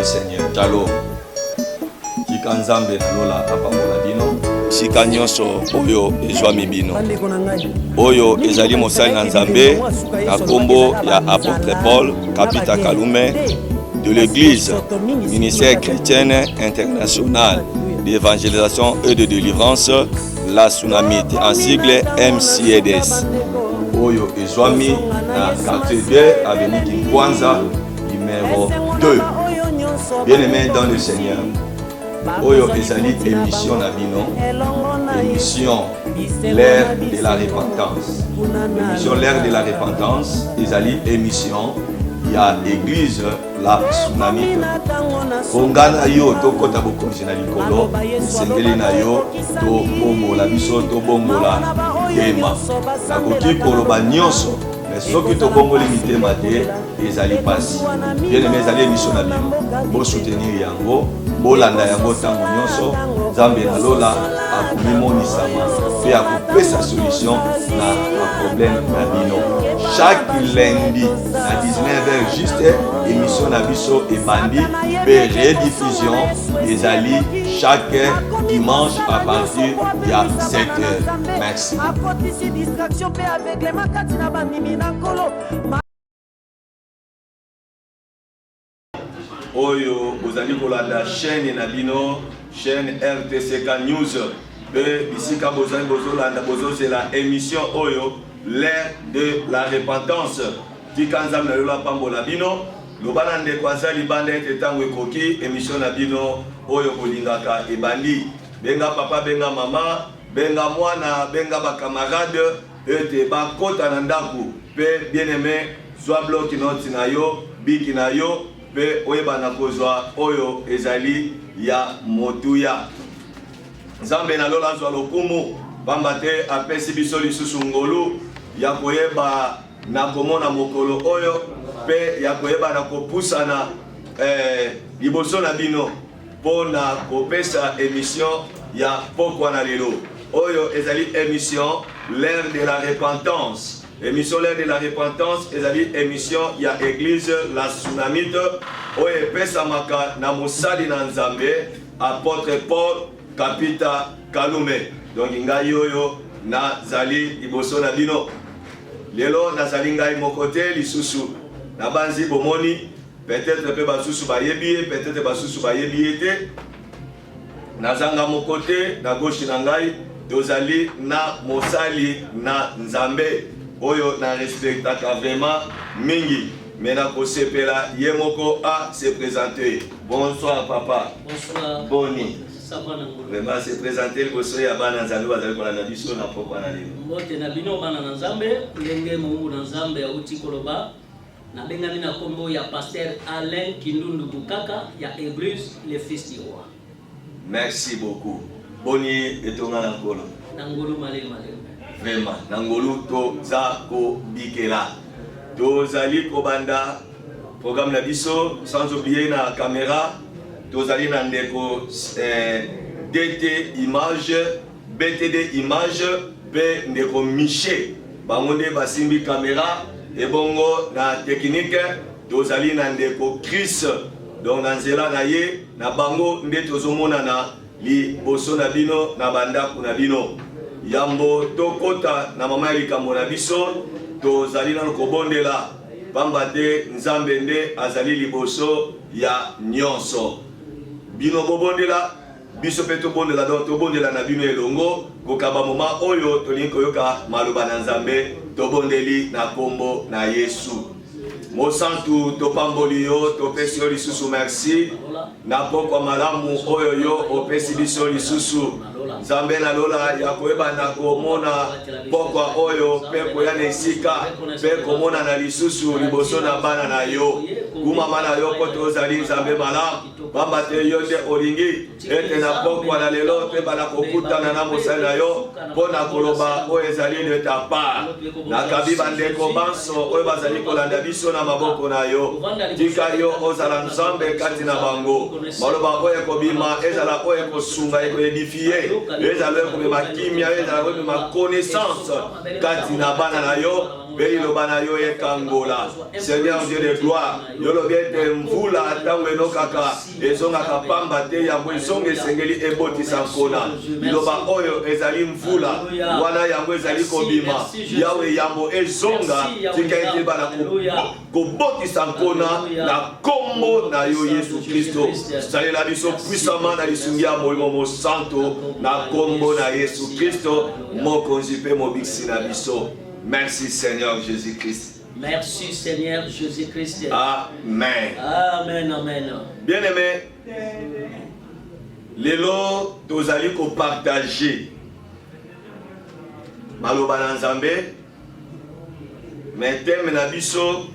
Seigneur. Talo. Kikanzambe na lola apambola bino. Sika nyonso oyo ezwami bino. Oyo ezali mosali na Nzambe na kombo ya apôtre Paul Kapita Kalume de l'église ministère chrétienne internationale d'évangélisation et de délivrance, la Tsunamite, en sigle MCEDS. Oyo ezwami na quartier 2 avenue Kinkwanza numéro 2. Bien-aimés dans le Seigneur, Oyo ezali émission na bino, émission l'ère de la repentance. Émission l'ère de la repentance, ezali émission ya église la Tsunamite. Kongana yo to kota bokonzi na likolo, sengeli na yo to bombola biso to bombola tema. Na koki koloba nyonso, mais soki to bongoli mitema te ezali pasi. Bien aimé ezali émission na bino. Bo soutenir yango, bo landa yango tango nyonso, Nzambe na lola akomimonisa pe akopesa solution na problème na bino. Chaque lundi à 19h juste émission na biso et bandi pe rediffusion ezali chaque dimanche à partir de 7h. Merci. Oyo bozali kolanda chaîne na bino, chaîne RTCK News. Be bisika bozali bozolanda bozozela émission oyo l'ère de la repentance. Tikanzam na lola pambola bino, lobana ndeko azali banda ete tango ekoki émission na bino oyo kolingaka ebandi. Benga papa, benga mama, benga mwana, benga ba camarade ete bakota na ndaku. Pe bien-aimé, zwa bloki noti na yo, biki na yo, pe oyeba kozwa oyo ezali ya motuya. Nzambe na lola zwa lokumu pamba te apesi biso lisusu ngolu ya koyeba na komona mokolo oyo pe ya koyeba na kopusana liboso na bino pona kopesa émission ya pokwa na lelo oyo ezali émission l'ère de la repentance. Émission l'ère de la repentance ezali émission ya église la Tsunamite oyo epesamaka na mosali na Nzambe apôtre Paul Kapita Kalume. Donc ngai oyo nazali liboso na bino lelo nazali ngai mokote lisusu na banzi bomoni peut-être pe basusu bayebi peut-être basusu bayebi ete nazanga mokote na gauche na ngai tozali na mosali na Nzambe oyo na respectaka vraiment mingi mais na kosepela ye moko a se présenter. Bonsoir papa. Bonsoir. Boni. Vraiment se présenter le bosso ya bana Nzambe bazali kolanda biso na pokwa na lelo. Mbote na bino bana na Nzambe, ndenge Mungu na Nzambe auti koloba. Na bengani na kombo ya pasteur Alain Kindundu Bukaka ya église les fils du roi. Merci beaucoup. Boni etonga na nkolo. Nangolu male male. Vraiment nangolu to za ko bikela. Tozali kobanda programme na biso sans oublier na caméra. Tozali na ndeko DT image, BTD image, pe ndeko Miché. Bangonde basimbi caméra et bongo na technique. Tozali na ndeko Chris. Donc na nzela na ye na bango nde tozomona na li boso na bino na banda kuna bino. Yambo tokota na mama likambo na biso tozali na kobondela pamba te Nzambe nde azali liboso ya nyonso. Bino bobondela biso pe tobondela donc tobondela na bino elongo kokaba moma oyo tolingi koyoka maloba na Nzambe tobondeli na kombo na Yesu. Mosantu topamboli yo topesi yo lisusu merci na pokwa malamu oyo yo opesi biso lisusu. Nzambe na lola ya koyeba na komona pokwa oyo pe koyana esika pe komona na lisusu liboso na bana na yo kumama na yo po tozali Nzambe malamu pamba te yo nde olingi ete na pokwa na lelo pe bana kokutana na mosali na yo mpo na koloba oyo ezali de ta part na kabiba ndeko banso oyo bazali kolanda biso na maboko na yo tika yo ozala Nzambe kati na bango maloba oyo ekobima ezala oyo ekosunga ekoedifie ezala oyo ekobima kimia ezala oyo ekobima connaissance kati na bana na yo Béni le banayo et kangola. Seigneur Dieu de gloire. Yo le bien te mvula tango no kaka. Ezonga kapamba te yango ezonga esengeli eboti sankona. Loba oyo ezali mvula. Wana yango ezali kobima. Yawe yambo ezonga tika ete bana koboti sankona na kombo na yo Yesu Kristo. Salela biso puissamment na lisungia mo santo na kombo na Yesu Kristo. Mokonzi pe mobiksi na biso. Merci Seigneur Jésus-Christ. Merci Seigneur Jésus-Christ. Amen. Amen, amen. Bien-aimé, lelo tozali ko partager maloba na Nzambe, mais thème na biso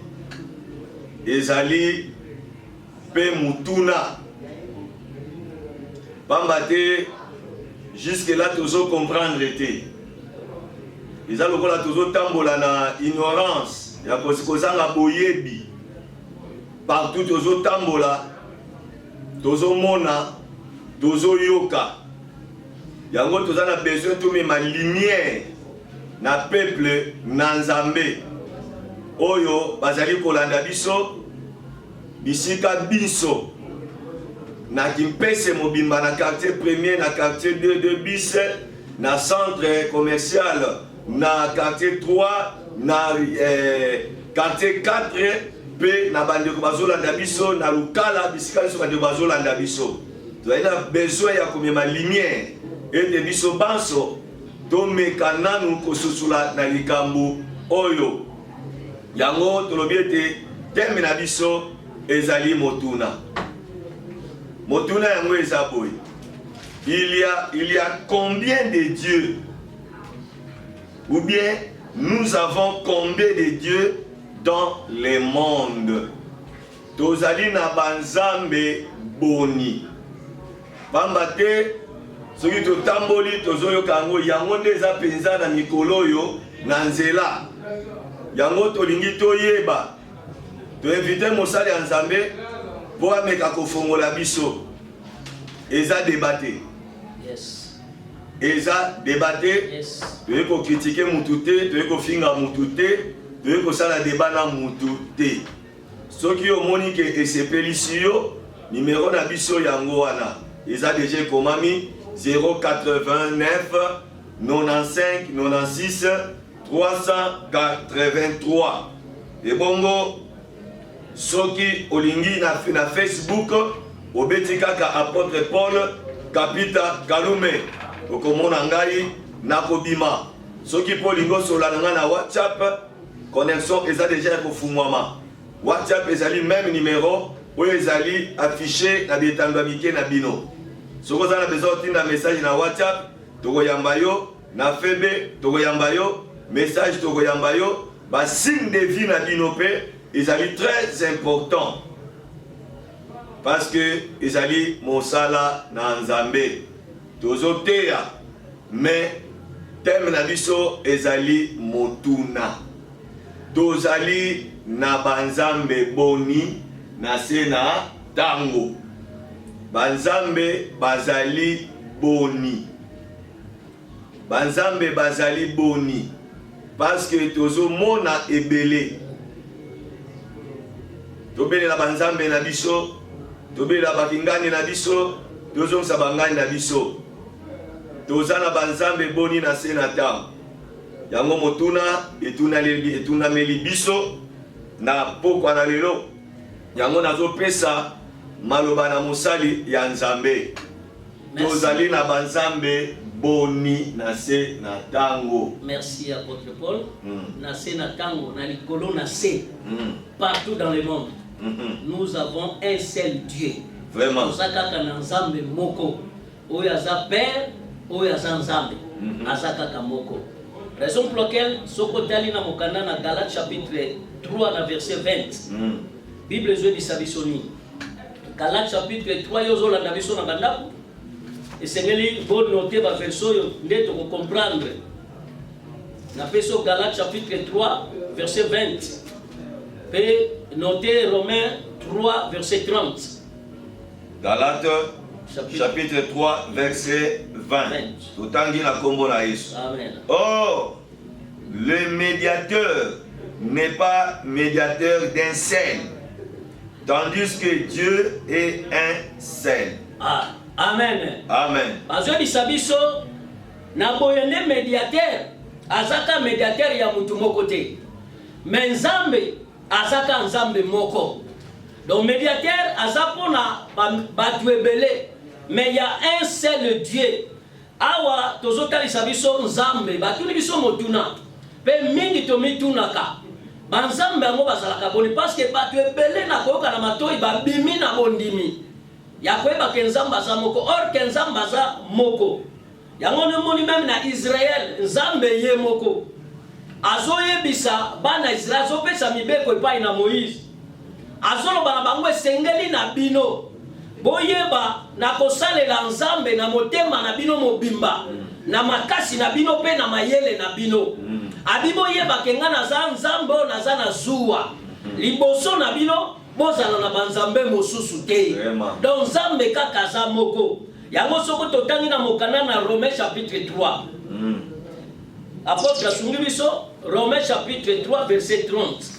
ezali pe mutuna. Pamba te jusque là tozo comprendre te. Eza lokola tozo tambola na ignorance ya kozanga boyebi. Partout tozo tambola, tozo mona, tozo yoka. Yango toza na besoin to ma lumière na peuple na Nzambe. Oyo bazali kolanda biso bisika biso na kimpese mobimba na quartier premier na quartier 2 de bis na centre commercial na quartier 3 na quartier 4 pe na bandeko bazolanda biso na lukala bisika biso bandeko bazolanda biso. Tozali na besoin ya komema lumière ete biso banso tomeka nanu kosusula na likambo oyo. Yango tolobi ete teme na biso ezali motuna. Motuna yango eza boy. Il y a combien de dieux? Ou bien nous avons combien de dieux dans le monde? Tozali na banzambe boni. Pambate soki totamboli tozoyoka yango yango nde eza penza na mikolo oyo na nzela. Yango tolingi toyeba. Toinvite mosali ya Nzambe po ameka kofongola biso. Eza débatté. Yes. Eza débatté. Yes. Tu veux critiquer Moutouté, tu veux finga Moutouté, tu veux ça la débat na Moutouté. Ce qui au monique et c'est Pélicio, numéro d'abisso yango wana. Eza déjà komami 089 95 96 383. Et bongo soki olingi na Facebook obetika ka apôtre Paul Kapita Kalume okomona ngai nakobima soki polingo solananga na WhatsApp connexion eza déjà kofungwama WhatsApp ezali même numéro oyo ezali affiché na bitando mike na bino soko za na besoin tinda message na WhatsApp tokoyamba yo na febe tokoyamba yo message tokoyamba yo ba signe de vie na bino pe ezali très important. Parce que ezali mosala na Nzambe tozoteya mais thème na biso ezali motuna tozali na banzambe boni na se na tango banzambe bazali boni banzambe bazali boni parce que tozomona ebele tobelela banzambe na biso tobelela bakingani na biso tozongisa bangani na biso toza na banzambe boni na se na tango yango motuna etunameli biso na pokwa na lelo yango nazopesa maloba na mosali ya Nzambe tozali na banzambe boni na se na tango. Merci apôtre Paul. Na se na tango na likolo na se partout dans le monde. Nous avons un seul Dieu. Vraiment. Ozakaka na Nzambe moko. Oyo aza père, oyo aza Nzambe. Azakaka moko. Raison pour laquelle sokotali na mokanda na Galates chapitre 3 na verset 20. Bible zo di sabisoni. Galates chapitre 3 yozo la biso na bandako. Esengeli bon noter ba verset yo nde to comprendre. Na peso Galates chapitre 3 verset 20. Et notez Romains 3 verset 30. Galates chapitre 3 verset 20. Totangi na kombo na Yesu. Amen. Oh, le médiateur n'est pas médiateur d'un seul, tandis que Dieu est un seul. Ah, amen. Amen. Bazobisa biso na boyende médiateur, azaka médiateur ya mutu moko te. Mais Nzambe azaka Nzambe moko. Donc médiateur azapona batu ebele, mais il y a un seul Dieu. Awa tozotalisa biso Nzambe, batuni biso motuna. Pe mingi to mitunaka. Banzambe yango bazalaka boni parce que batu ebele na koyoka na matoi babimi na bondimi. Ya koyeba ke Nzambe aza moko, or ke Nzambe aza moko. Yango nemoni même na Israël, Nzambe ye moko. Azoyebisa bana Israël azopesa mibeko epai na Moïse. Azoloba na bango esengeli na bino. Boyeba na kosalela Nzambe na motema na bino mobimba. Na makasi na bino pe na mayele na bino. Abibo yeba kenga na za Nzambe na za na zuwa. Liboso na bino bozala na banzambe mosusu te. Donc Nzambe kaka za moko. Yango soko totangi na mokana na Romains chapitre 3. Apôtre asungi biso Romains chapitre 3 verset 30.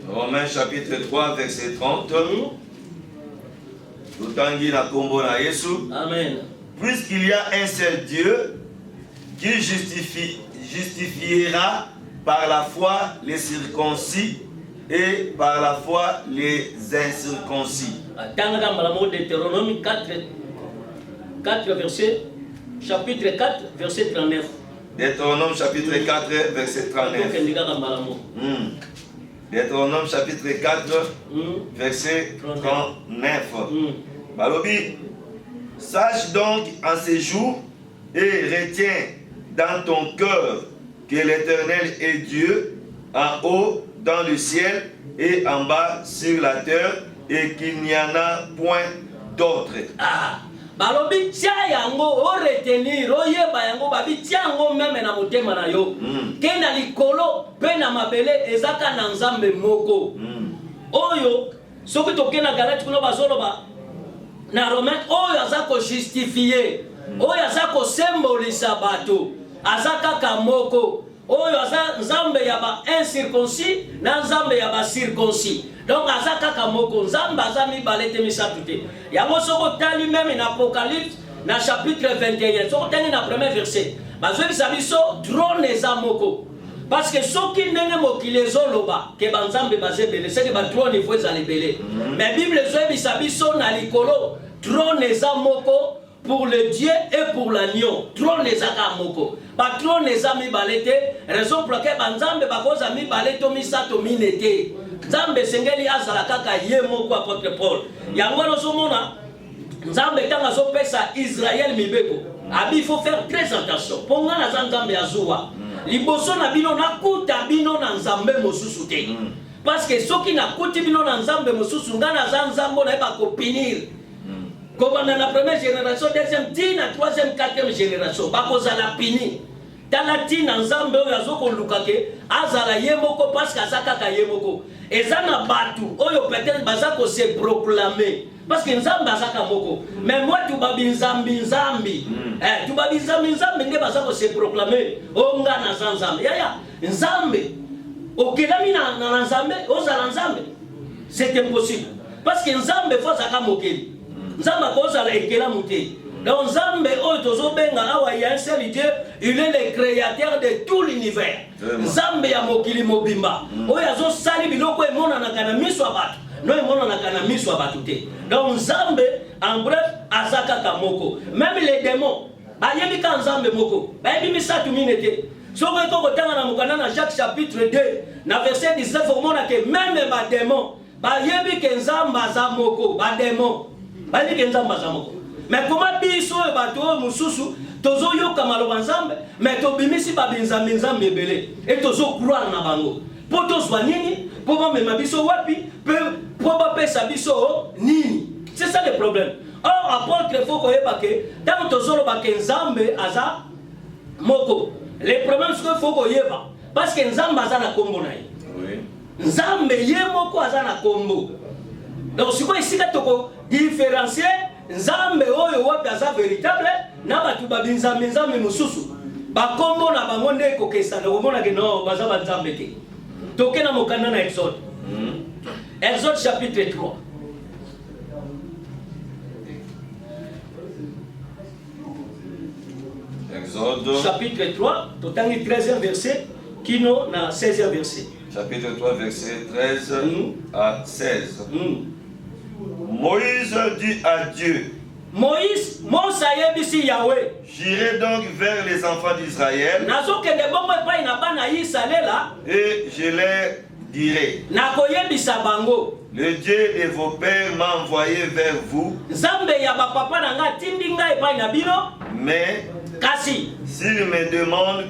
Romains chapitre 3 verset 30. Totangi na kombo na Yesu. Amen. Puisqu'il y a un seul Dieu qui justifiera par la foi les circoncis et par la foi les incirconcis. Tanga malamo Deutéronome 4 verset chapitre 4 verset 39. Deutéronome chapitre 4 verset 39. Deutéronome chapitre 4 verset 39. Balobi, sache donc en ces jours et retiens dans ton cœur que l'Éternel est Dieu en haut dans le ciel et en bas sur la terre et qu'il n'y en a point d'autre. Ah, balobi tia yango o retenir o yeba yango babi tia yango meme na motema na yo. Ke na likolo pe na mabele ezaka na Nzambe moko. Oyo soki toke na Galate kuno bazoloba na Romain oyo azako justifier. Oyo azako symbolisa bato. Azaka kamoko. Oyo aza Nzambe ya ba incirconcis na Nzambe ya ba circoncis. Donc azaka kamoko Nzambe aza mibale te misatu te. Yango soko tali même na Apocalypse na chapitre 21. Soko tali na premier verset. Bazobisa biso trône eza moko. Parce que soki ndenge mokili ezoloba ke banzambe bazebele c'est que ba trône il faut ezala ebele. Mais Bible ezobisa biso na likolo trône eza moko pour le Dieu et pour l'agneau. Trône ezaka moko. Ba trône eza mibale te. Raison pour laquelle banzambe bakoza mibale to misato minete. Nzambe sengeli azala kaka ye moko apôtre Paul. Yango nozomona Nzambe tanga zo pesa Israël mibeko. Abi il faut faire très attention. Ponga na Nzambe azua. Liboso na bino nakuta bino na Nzambe mosusu te. Parce que soki nakuti bino na Nzambe mosusu ngana za Nzambe na ba kopinir. Comme dans la première génération, deuxième, dina, troisième, quatrième génération, bakozala pini. Tala tina Nzambe oyo azoko lukake azala yemoko parce que azaka ka yemoko. Ezana batu oyo peut-être bazako se proclamer parce que Nzambe azaka moko. Mais moi tu babi Nzambi Nzambi. Tu babi Nzambi Nzambi nde bazako se proclamer onga na Nzambe. Ya Nzambe. Okelami na Nzambe, ozala Nzambe. C'est impossible. Parce que Nzambe faut zaka mokeli. Nzambe kozala ekela muté. Donc Nzambe oyo tozobenga awa ya un seul Dieu, il est le créateur de tout l'univers. Nzambe ya mokili mobimba. Oyo azo sali biloko emona na kana miso abatu. No emona na kana miso abatu te. Donc Nzambe en bref azaka kamoko. Même les démons, ba yebi ka Nzambe moko. Ba yebi misatu minete. Soko toko tanga na mukana na Jacques chapitre 2, na verset 19 omona ke même ba démons, ba yebi ke Nzambe azamoko, ba démons. Ba yebi ke Nzambe azamoko. Mais comment biso e bato mususu tozo yoka maloba Nzambe mais tobimisi ba binzambe Nzambe ebele et tozo croire na bango po tozwa nini po ba mema biso wapi po ba pesa biso nini. C'est ça le problème. Or apôtre faut ko yeba ke tant tozo loba ke Nzambe aza moko. Le problème c'est que faut ko yeba parce que Nzambe aza na kombo na ye. Oui. Nzambe ye moko aza na kombo. Donc si ko isika toko différencier Nzambe oyo wapi aza véritable na batu babinzambe Nzambe mususu bakombo na bango nde kokesa na komona ke no baza ba Nzambe te. toke na mokanda na Exode. Exode chapitre 3. Exode. Chapitre 3, totangi 13e verset, kino na 16e verset. Chapitre 3, verset 13 à 16. Moïse dit à Dieu, Moïse, Mosa yebisi Yahweh. j'irai donc vers les enfants d'Israël Nazokende bongo epai na bana Israela. et je leur dirai, Nakoyebisa bango. le Dieu de vos pères m'a envoyé vers vous, Nzambe ya bapapa na nga tindi ngai epai na bino. mais Kasi s'il me demande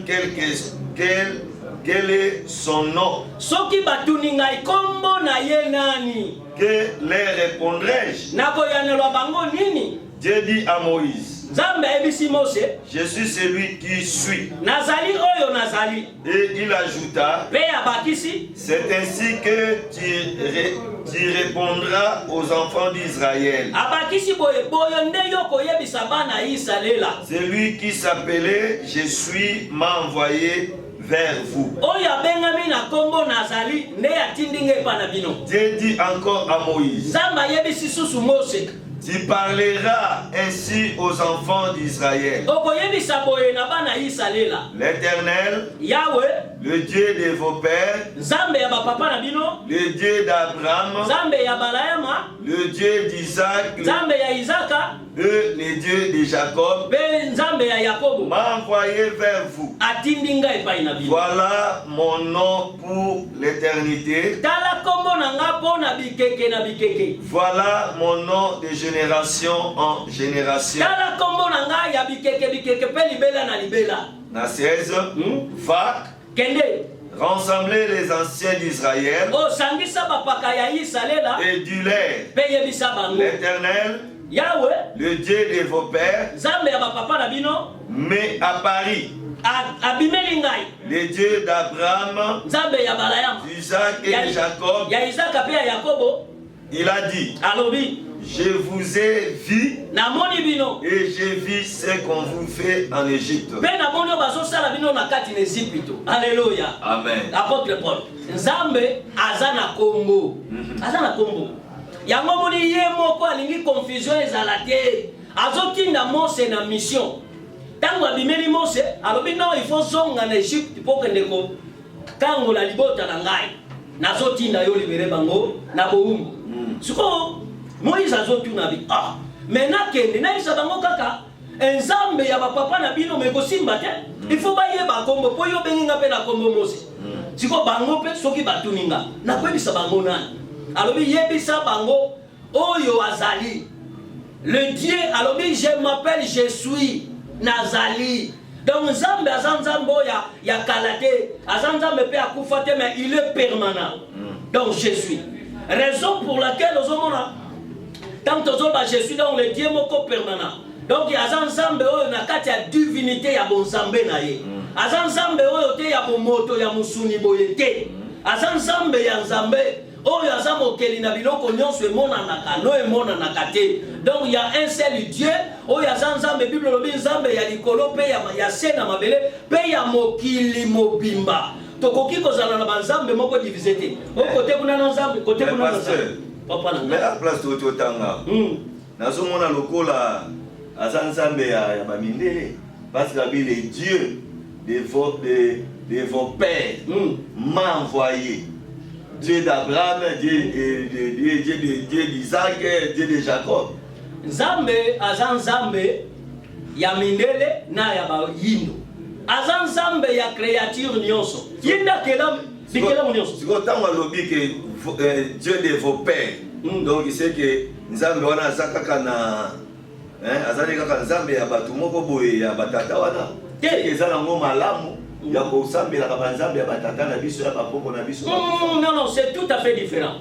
quel est son nom, soki batuni ngai kombo na ye nani, que leur répondrai-je? nakoyanelwa bango nini? Dieu dit à Moïse, Nzambe ayebisi Mose, je suis celui qui suis. nazali oyo nazali. Et il ajouta, Pe abakisi, c'est ainsi que tu répondras aux enfants d'Israël. abakisi boye boyo nde yo koyebisa bana Israela. Celui qui s'appelait Je suis m'a envoyé vers vous. Oyo abengami na kombo nazali nde atindi ngai epai na bino. Dieu dit encore à Moïse, Nzambe ayebisi susu Mose, tu parleras ainsi aux enfants d'Israël. okoyebisa boye na bana Israela. L'Éternel, Yahweh, le Dieu de vos pères, Nzambe ya bapapa na bino, le Dieu d'Abraham, Nzambe ya Balayama, le Dieu d'Isaac, Nzambe ya Isaka, le Dieu de Jacob, pe Nzambe ya Yakobo, m'a envoyé vers vous. atindi ngai epai na bino. Voilà mon nom pour l'éternité. Tala kombo na nga mpo na bikeke na bikeke. Voilà mon nom de génération en génération. Tala kombo na nga ya bikeke bikeke pe libela na libela. Na 16, va Kende, rassembler les anciens d'Israël osangisa bapaka ya Israela et dis-leur, pe yebisa bango. l'Éternel, Yahweh, le Dieu de vos pères, Nzambe ya bapapa na bino, m'est apparu, abimeli ngai. le Dieu d'Abraham, Nzambe ya Balayama, d'Isaac et de Jacob. ya Isaka pe ya Yakobo, Il a dit, alobi, je vous ai vu namoni bino. et j'ai vu ce qu'on vous fait en Égypte. Pe namoni oyo bazosala bino na kati na Ezipito. Alléluia. Amen. Apôtre Paul. Nzambe aza na kombo. Aza na kombo. Yango moni ye moko alingi confusion ezala te. Azotinda Mose na mission. Tango abimeli Mose, alobi non il faut zonga na Égypte po kende ko kango la libota na ngai. Nazotinda yo libere bango na boumbu. Siko Moïse azotuna bi. Ah, mena kende na isa bango kaka. Nzambe ya bapapa na bino mekosimba te. Il faut bayeba kombo po yo benginga pe na kombo Mose. Siko bango pe soki batuninga. Na kwebisa bango nani. Alobi yebisa bango oyo azali. Le Dieu alobi je m'appelle je suis nazali. Donc Nzambe azanzambo ya kalate. Azanzambe pe akufa te mais il est permanent. Donc je suis. Raison pour laquelle ozomona tant ozoba je suis donc le Dieu moko permanent. Donc azanzambe oyo na kati ya divinité ya bonzambe na ye. Azanzambe oyo te ya momoto ya musuni boye te. Azanzambe ya nzambe oyo aza mokeli na biloko nyonso emonanaka no emonanaka te. Donc il y a un seul Dieu oyo aza nzambe. Bible lobi nzambe ya likolo pe ya se na mabele pe ya mokili mobimba. Tokoki kozala na banzambe moko divisé te. O kote kuna na nzambe kote kuna na nzambe. Papa na. Mais à place de Totanga. Nazomona lokola aza nzambe ya bamindele parce que les dieux de vos pères m'a envoyé. Dieu d'Abraham, Dieu d'Isaac, Dieu de Jacob. Nzambe aza nzambe ya mindele na ya bayindo. Aza nzambe ya créature nyonso. Yinda kela bikela nyonso. Siko tango alobi que Dieu de vos pères. Donc il sait que nzambe wana aza kaka na azali kaka nzambe ya bato moko boye ya batata wana. Eza nango malamu. Ya kosambela ka nzambe ya batata na biso ya bapoko na biso. Non, c'est tout à fait différent.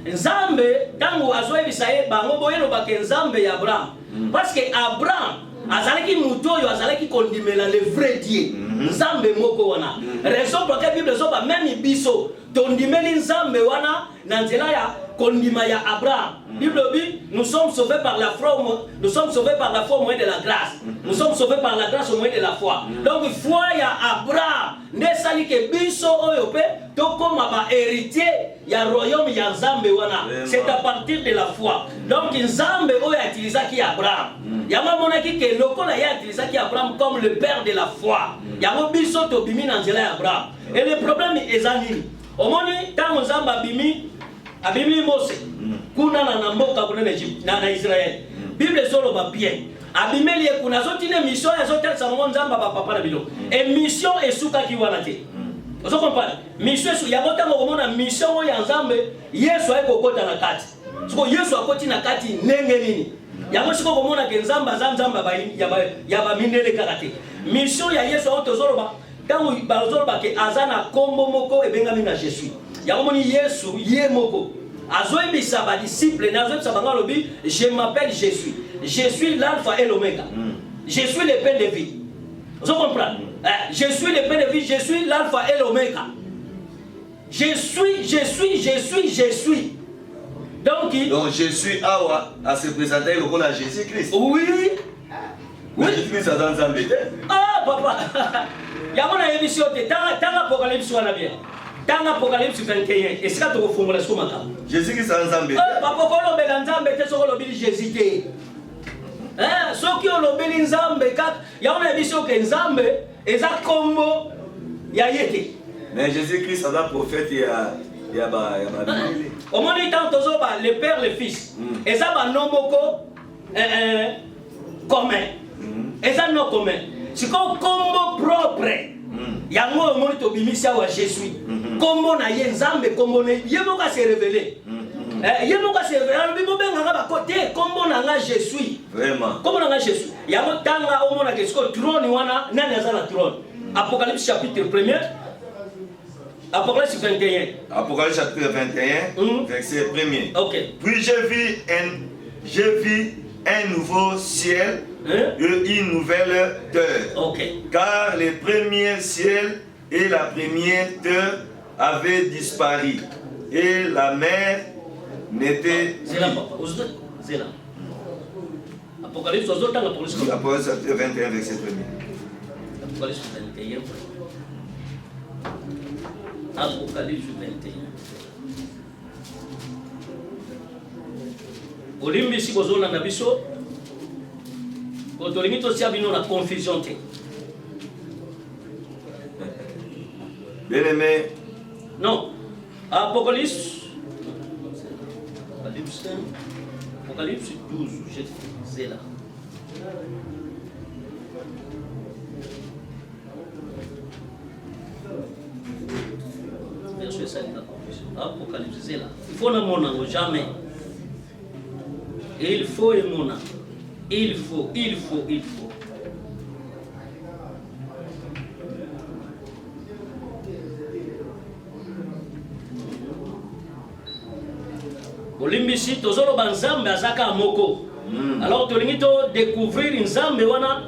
Nzambe tango azoyebisa ye bango boyelo bake nzambe ya Abraham. Parce que Abraham azalaki muto oyo azalaki kondimela le vrai Dieu. Nzambe moko wana. Raison pour laquelle Bible zoba même biso tondimeli nzambe wana na nzela ya kondima ya Abraham. Bible dit, nous sommes sauvés par la foi, nous sommes sauvés par la foi au moyen de la grâce. Nous sommes sauvés par la grâce au moyen de la foi. Donc foi ya Abraham, ne sali ke biso oyo pe to koma ba héritier ya royaume ya Nzambe wana. C'est à partir de la foi. Donc Nzambe oyo utilisaki Abraham. Yama monaki ke lokola ya utilisaki Abraham comme le père de la foi. Yama biso to bimi na nzela ya Abraham. Et le problème est nini? Omoni tango Nzambe abimi Mose. Kuna na mboka kuna na Israël. Bible solo ba bien. Abimeli kuna zotine mission ya zotel sa Nzamba ba papa na bilo. Et mission esuka ki wana te. Vous comprenez? Mission esu ya bota ngomona mission ya Nzambe Yesu ay kokota na kati. Siko Yesu akoti na kati nenge nini? Ya mo siko komona ke Nzamba ba ya ba minele karate. Mission ya Yesu auto zoloba tango ba zoloba ke azana kombo moko ebengami na Jésus. Ya moni Yesu ye moko. Azoibisa ba disciple na azoibisa banga lobi je m'appelle Jésus. Je suis l'alpha et l'oméga. Je suis le pain de vie. Vous comprenez? Je suis le pain de vie, je suis l'alpha et l'oméga. Je suis. Donc je suis Awa à se présenter le rôle à Jésus-Christ. Oui. Jésus-Christ a dans Nzambe. Ah papa. Yamona émission te tanga apocalypse wana bien. Tanga apocalypse 21. Et c'est là tu reformules ce matin. Jésus-Christ a Nzambe. Papa kolo bela Nzambe te soko lobili Jésus te. Soki olobeli Nzambe kat yamona émission ke Nzambe eza kombo ya yete. Mais Jésus-Christ a un prophète il y a au moins il tente le père le fils. Et ça va non moko commun. Et ça non commun. C'est comme combo propre. Yango au moins to bimisia wa Jésus. Combo na ye Nzambe combo ne yemo ka se révéler. Yemo ka se révéler bibo benga ba côté combo na nga Jésus. Vraiment. Combo na nga Jésus. Yango tanga au moins na kesko trône wana nani azana trône. Apocalypse chapitre 1er. Apocalypse 21. Apocalypse chapitre 21, verset 1er. Ok. Puis je vis un nouveau ciel et une nouvelle terre. Ok. Car les premiers ciels et la première terre avaient disparu. Et la mer n'était plus. C'est là. Apocalypse chapitre 21, verset 1er. Apocalypse 21. Apocalypse 21. Olimbi si kozona na biso kotolingi to sia bino na confusion te. Bien aimé. Non. Apocalypse 12, c'est là. Apocalypse, c'est là. Il faut ne mon jamais. Il faut et mon il faut. Olimbisi tozolo banzambe azaka moko. Alors tolingi to découvrir nzambe wana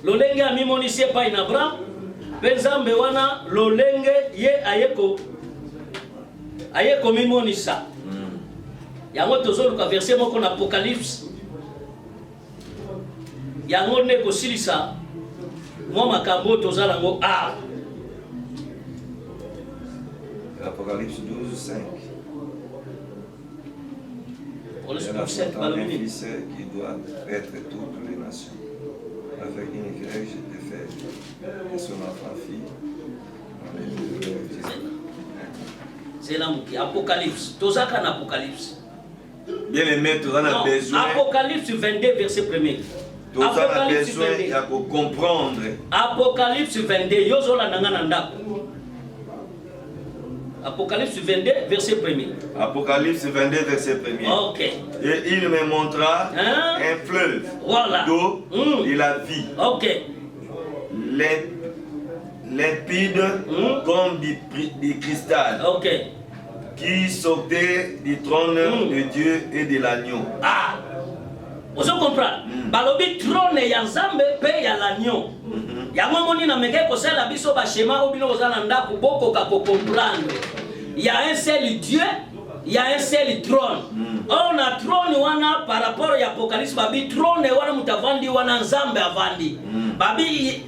lolenge amimonisie pa ina Abraham pe nzambe wana lolenge ye ayeko mimonisa. Yango tozoluka verset moko na Apocalypse. Yango ne kosilisa mwa makambo tozala ngo Apocalypse 12, 5. Pour le fils qui doit être toutes les nations, avec une vierge de fer et son enfant fille. C'est là qui Apocalypse. Tozaka na Apocalypse. Bien aimé, tu as besoin. Apocalypse 22, verset 1er. Tu as besoin de comprendre. Apocalypse 22, yozola nangana ndako. Apocalypse 22, verset 1er. Apocalypse 22, verset 1er. Ok. Et il me montra un fleuve d'eau de la vie. Ok. Limpide comme du cristal. Ok. Qui sortait du trône de Dieu et de l'agneau. Vous comprenez? Balobi trône ya Nzambe pe ya l'agneau. yango moni na meke ko sala biso ba schéma obino ozala ndako boko ka ko comprendre. Il y a un seul Dieu, il y a un seul trône. On a trône wana par rapport à Apocalypse babi trône wana mutavandi wana nzambe avandi. Babi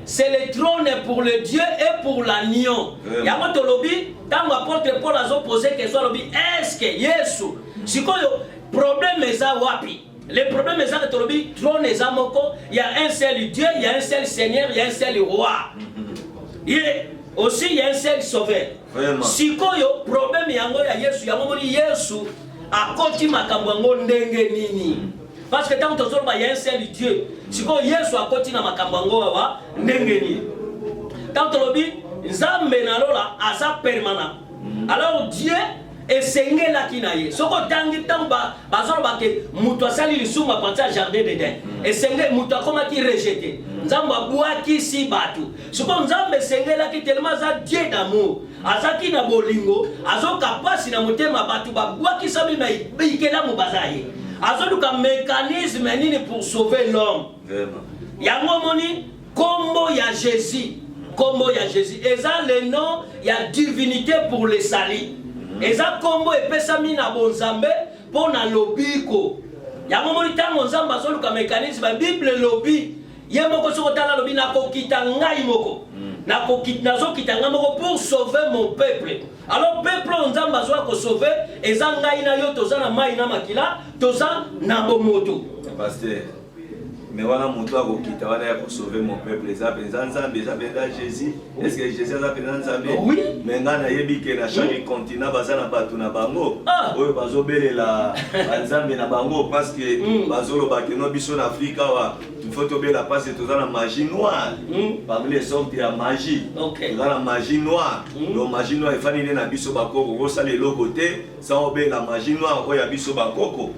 c'est le trône pour le Dieu et pour l'agneau. Yango tolobi tant apôtre Paul a posé question lobi est-ce que Yesu sikoyo problème eza wapi? Le problème est que tolobi trône eza moko, il y a un seul Dieu, il y a un seul Seigneur, il y a un seul roi. Et aussi il y a un seul sauveur. Sikoyo problème yango ya Yesu yango moni Yesu akoti makambo yango ndenge nini? Parce que tant que il y a un seul Dieu, sikoyo Yesu akoti na makambo yango wa ndenge nini? Tant que lobi nzambe na lola asa permanent. Alors Dieu esengela kinaye soko tangi tamba bazolo bake mutu asali lisuma panza jardin d'Eden esenge mutu akoma ki rejeté nzamba bwaki si batu soko nzambe esengela ki tellement za Dieu d'amour azaki na bolingo azoka pasi na motema batu babwaki sabi na ikela mubazaye azoduka mécanisme nini pour sauver l'homme yango moni kombo ya Jésus kombo ya Jésus eza le nom ya divinité pour le salut. Eza kombo epesami na bonzambe pona lobiko. Yango moni tango nzambe azoluka mécanisme Bible lobi ye moko soko tala lobi na kokita ngai moko. Na kokita nazokita ngai moko pour sauver mon peuple. Alors peuple nzambe azoa ko sauver eza ngai na yo toza na mai na makila toza na bomoto. Pasteur mais voilà mon toit au quitter voilà pour sauver mon peuple les appels Nzambe Jésus est-ce que Jésus a appelé Nzambe oui mais ngana yebi ke na chaque continent bazana batu na bango oyo bazobelela Nzambe na bango parce que bazolo bakeno biso na Afrika wa il faut tobela parce que toza na magie noire parmi les sortes ya magie toza na magie noire donc magie noire efani na biso bakoko ko sala eloko te sans obela magie noire oyo ya biso bakoko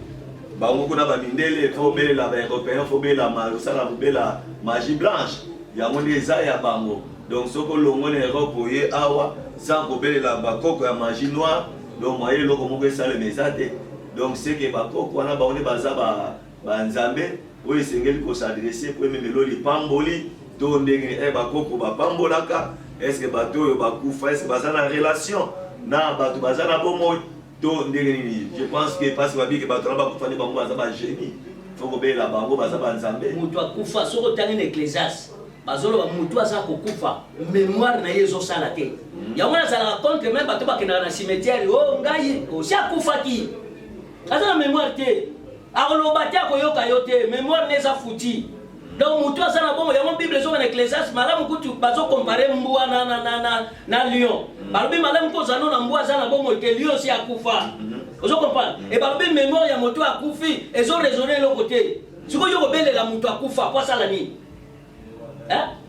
bango kuna bamindele faut belela ba européen faut belela masala bela magie blanche yango eza ya bango donc soko longo na Europe oye awa sans ko belela bakoko ya magie noire donc moye loko moko esala mesate donc c'est que bakoko wana baone baza ba nzambe oyo esengeli ko s'adresser pour même loli pamboli to ndenge bakoko ba pambolaka est-ce que bato oyo bakufa est-ce que baza na relation na bato baza na bomo. Je pense que parce que babi que bato ba kufani bango baza ba génie faut que la bango baza ba nzambe mutu akufa soko tangi na Ecclésiaste bazolo ba mutu aza kokufa mémoire na yezo sala te yango na sala contre même bato ba kena na cimetière oh ngai o sha kufa ki aza na mémoire te akoloba te akoyoka yo te mémoire neza futi donc mutu aza na bongo yango Bible zo na Ecclésiaste malamu kutu bazo comparer mbwa na lion balobi malamu ko zano na mbwa za na bongo ke lion si akufa ozo comprendre et balobi mémoire ya moto akufi ezo raisonner le côté siko yo kobelela mutu akufa kwa sala ni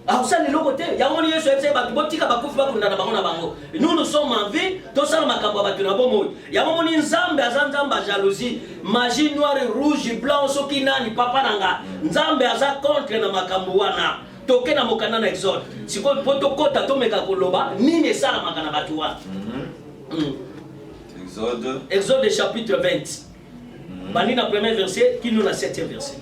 ausali le côté yango ni Yesu etse batu botika bakufi bakunda na bango na bango nous sommes en vie to sala makambo batu na bongo yango moni nzambe azanzamba jalousie magie noire rouge blanc soki nani papa nanga nzambe aza contre na makambo wana toke na mokana na Exode siko poto kota to meka koloba nini esala makana batu wana Exode chapitre 20 bani na premier verset qui nous na 7e verset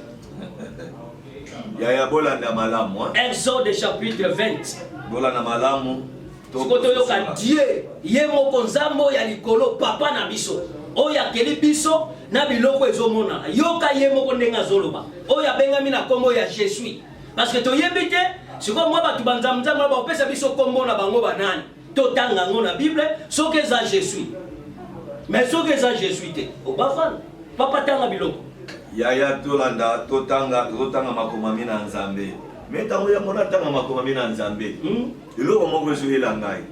ya bolanda malamu Exode chapitre 20 bolanda malamu siko to yoka Dieu ye moko nzambo ya likolo papa na biso oyo akeli biso na biloko ezomona yoka ye moko ndenga zoloba oyo abengami na kombo ya Jésus parce que toyebi te siko mwa batu banzamzamba ba opesa biso kombo na bango banani to tanga ngo na Bible soki eza Jésus mais soki eza Jésus te obafana papa tanga biloko yaya tolanda totanga makomami na Nzambe mais tango ya mona tanga makomami na Nzambe eloko moko ezoyela ngai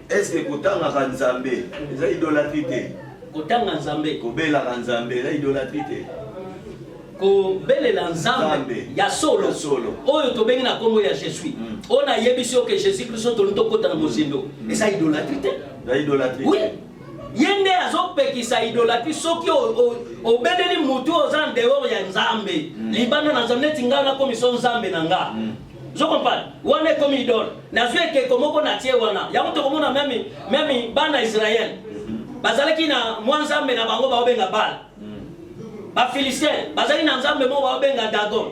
est-ce que kotanga Nzambe eza idolâtrie te kotanga Nzambe kobelaka Nzambe eza idolâtrie te kobelela Nzambe ya solo oyo tobengi na kombo ya Jésus ona yebisi que Jésus Christ to kota na mozindo eza idolâtrie te eza idolâtrie oui yende azopekisa idolâtrie soki obeleli mutu oza dehors ya Nzambe libanda na Nzambe tingana komiso Nzambe na nga je comprends wana comme idole nazwe ke komoko na tie wana yango to komona même bana Israël bazalaki na mwa Nzambe na bango baobenga Baal ba Philistins bazali na nzambe mo ba benga Dagon.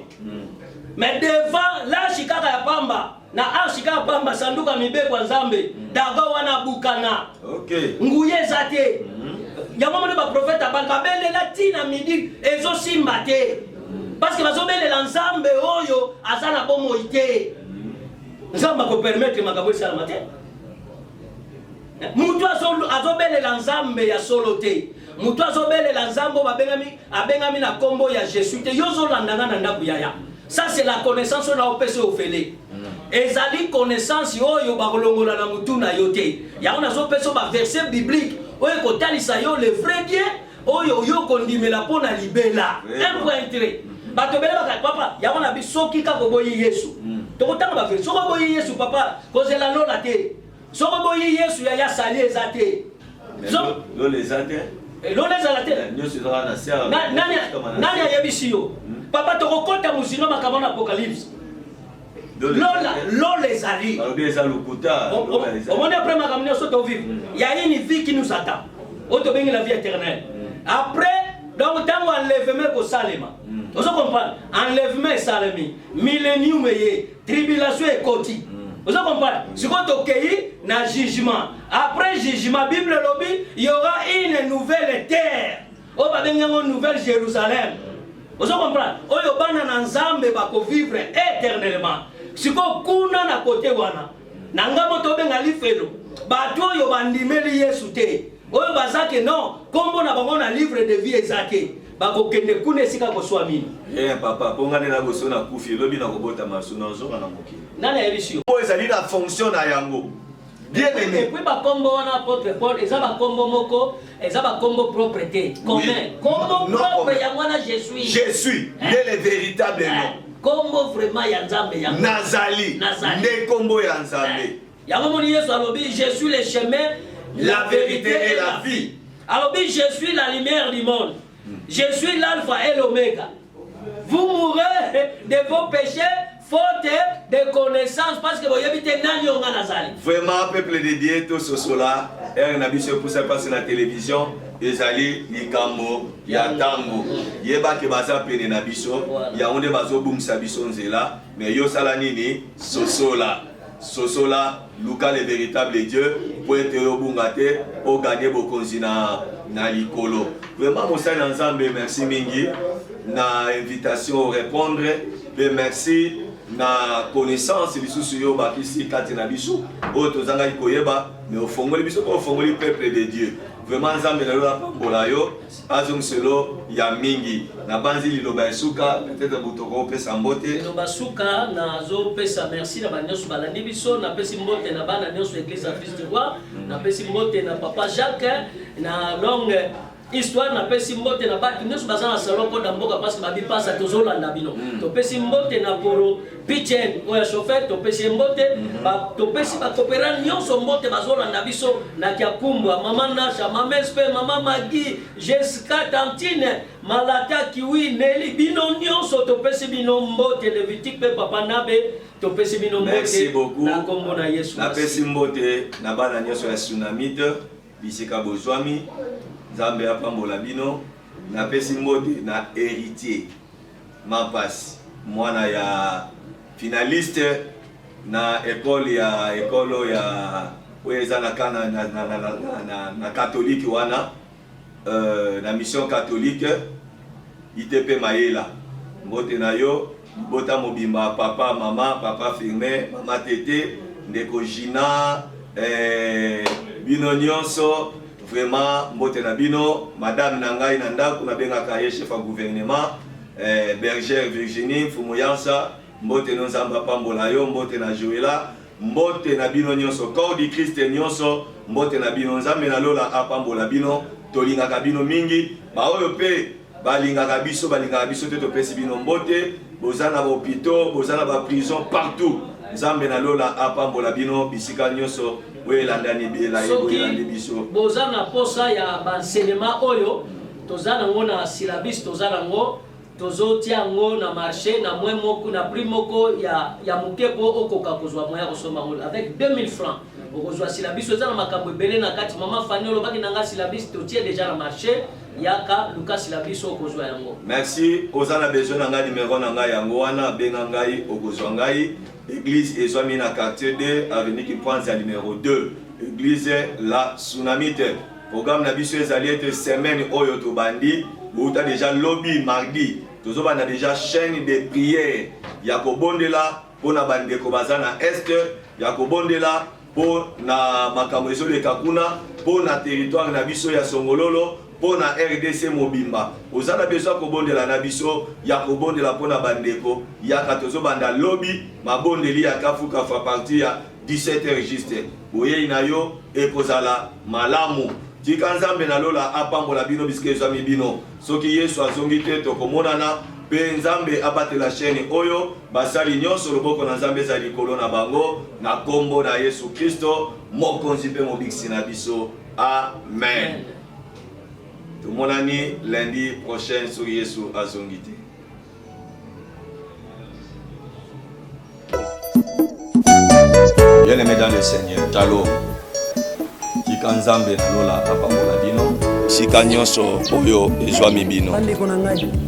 Mais devant l'arche kaka ya pamba na arche kaka pamba sanduka mibeko nzambe Dagon wana bukana. OK. Nguye zate. Yango mo ba prophète ba belela tina midi ezo simba te. Parce que bazo belela nzambe oyo azana bomo ite. Nzamba ko permettre makabo sala matin. Mutu azobelela nzambe ya solo te. Mutu azobelela nzambo abengami na kombo ya Jésus te. Yozo landanga na ndaku yaya. Ça c'est la connaissance on a opesé au fele. Ezali connaissance oyo bakolongola na mutu na yote. Ya on azo peso ba verset biblique oyo kotalisa yo le vrai Dieu oyo yo kondimela pona libela. Un point tiré. Bato bela ba papa ya on a bisoki ka koboyi Yesu. Tokotanga ba verset soko boyi Yesu papa kozela lola te. Soko boyi Yesu ya sali ezate. Lo les ate. Lo les alate. Nyoso zara na sia. Nani ayebisi yo? Papa tokokota musino makamana apocalypse. Lo les ali. Alobi eza lokuta. Au moins après makamana soto vivre. Il y a une vie qui nous attend. Auto bengi la vie éternelle. Après donc tango enlèvement ko salema. Vous comprenez? Enlèvement salemi. Millénium yé. Tribulation et koti. Vous comprenez? Si vous avez un jugement, après jugement, Bible lobby, il y aura une nouvelle terre. On va venir une nouvelle Jérusalem. Vous comprenez? On va ensemble vivre éternellement. Si vous avez un côté, nanga moto benga lifelo. Bato yo bandimeli Yesu te. Oyo bazake non, kombo na bango na livre de vie ezake. Bako kende kune sika ko swamini. Papa, pongane na boso na kufi lobi na kobota maso na zo na mokili. Nani ayebisi yo? Po ezali na fonction na yango. Bien aimé. Et puis ba kombo wana apôtre Paul, eza ba kombo moko, eza ba kombo propreté. Commun. Kombo propre yango wana je suis. Je suis. Dès le véritable nom. Kombo vraiment ya Nzambe yango. Nazali. Ne kombo ya Nzambe. Yango moni Yesu alobi je suis le chemin, la vérité et la vie. Alobi je suis la lumière du monde. Je suis l'alpha et l'oméga. Vous mourrez de vos péchés, faute de connaissance, parce que vous habitez Nanyo Nazali. Vraiment, peuple de Dieu, tout ce cela, et on a vu ce pour ça passer la télévision, ezali likambo ya tango. Yeba ke baza pene na biso, ya onde bazo bumsa biso nzela, mais yo sala nini sosola. Sosola, Luka le véritable Dieu, pour être au bungate, au gagner bokonzi na likolo. Vraiment, mon Seigneur Nzambe, merci mingi na invitation répondre, et merci na connaissance bisusu yo bakisi kati na biso. O tozanga ikoyeba, mais au fongoli biso au fongoli peuple de Dieu. Vraiment Nzambe na lola pambola yo, azong selo ya mingi. Na banzi liloba esuka, peut-être butoko pesa mbote. Liloba suka na zo pesa merci na banyosu balandi biso na pesi mbote na bana nyosu église Fils du Roi, na pesi mbote na papa Jacques na longue histoire na pesi mbote na baki nyosu bazana salon ko damboka parce que babi pasa tozolanda bino. To pesi mbote na poro Pichen oya chauffeur to pesi mbote ba to pesi ba kopera nyonso mbote bazolanda biso na Kiakumbwa mama Nasha mama Espe mama Magi Jessica Tantine Malata Kiwi Nelly bino nyonso to pesi bino mbote Levitique pe papa Nabe to pesi bino mbote. Merci beaucoup. Na kombo na Yesu. Na pesi mbote na bana nyonso ya tsunamite bisika bozwami Nzambe apambola bino. Na pesi mbote na héritier Mampasi mwana ya finaliste na école ya weza na kana na catholique wana na mission catholique ITP Mayela mbote na yo bota mobimba papa mama papa Firmin mama Tete ndeko Gina bino nyonso vraiment mbote na bino madame nangai na ndako na bengaka ye chef du gouvernement Bergère Virginie Fumuyansa mbote no Nzamba pambola yo mbote na Joela mbote na bino nyonso corps du Christ nyonso mbote na bino Nzambe na lola apambola bino tolingaka bino mingi ba oyo pe balingaka biso te topesi bino mbote bozana ba hôpitaux bozana ba prison partout Nzambe na lola apambola bino bisika nyonso welandani bela yelandi biso bozana posa ya enseignement oyo tozana ngona syllabus tozana ngo tozo tiango na marché na moins moko na prix moko ya mukepo okoka kozwa moya kosomba ngolo avec 2000 francs okozwa syllabus eza na makambo ebele na kati mama Fanny olobaki nanga syllabus totie déjà na marché yaka Lucas syllabus okozwa yango. Merci. Ozana besoin na ngai numéro na ngai yango wana benga ngai okozwa ngai. Église ezwami na quartier 2 avenue Kipwanza numéro 2. Église la Tsunamite. Programme na biso ezali ete semaine oyo to bandi bouta déjà lobby mardi. Tozo bana déjà chaîne de prière ya kobondela pona bandeko bazana est ya kobondela pona makambo ezoleka kuna pona territoire na biso ya Songololo pona RDC Mobimba. Ozana besoin kobondela na biso ya kobondela pona bandeko ya katozo banda lobby mabondeli ya kafuka fa partir ya 17h juste. Boye inayo ekozala malamu. Tika nzambe na lola apambola bino biske ezwami bino. Soki Yesu azongi te tokomonana pe nzambe abatela chaîne oyo basali nyonso loboko na nzambe za likolo na bango na kombo na Yesu Kristo mokonzi pe mobikisi na biso. Amen. Tumonani lundi prochain sur Yesu azongi te. Bien-aimés dans le Seigneur, Shalom. Nzambe lola apambola bino sika nyonso oyo ezwami bino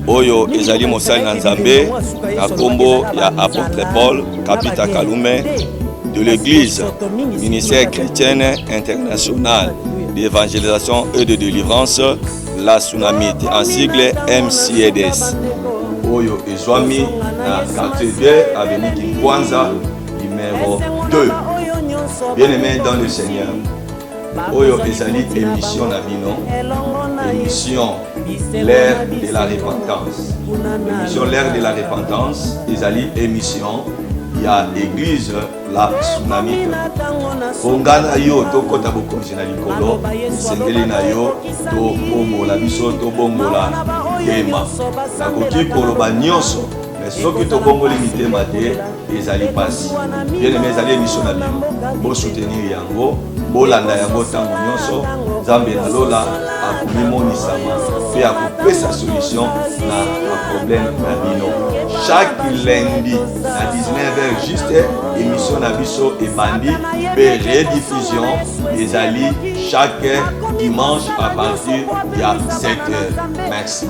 oyo ezali mosali na Nzambe na kombo ya apôtre Paul Kapita Kalume de l'église ministère chrétienne internationale d'évangélisation et de délivrance la Tsunamite en sigle MCEDS oyo ezwami na quartier 2 avenue Kipwanza numéro 2. Bien-aimés dans le Seigneur, Oyo ezali émission na bino, émission l'ère de la repentance. Émission l'ère de la repentance, ezali émission ya église la Tsunamite. Ongana yo to kota bokonzi na likolo, sengeli na yo to bongola biso to bongola tema. Na koki koloba nyonso, mais soki to bongoli mitema te ezali pasi. Bien-aimé ezali émission na bino, bo soutenir yango. Bolanda yango tango nyonso Nzambe na lola akomimonisa pe akopesa solution na problème na bino. Chaque lundi à 19h juste émission na biso ebandi pe rediffusion ezali chaque dimanche à partir de 7h. Merci.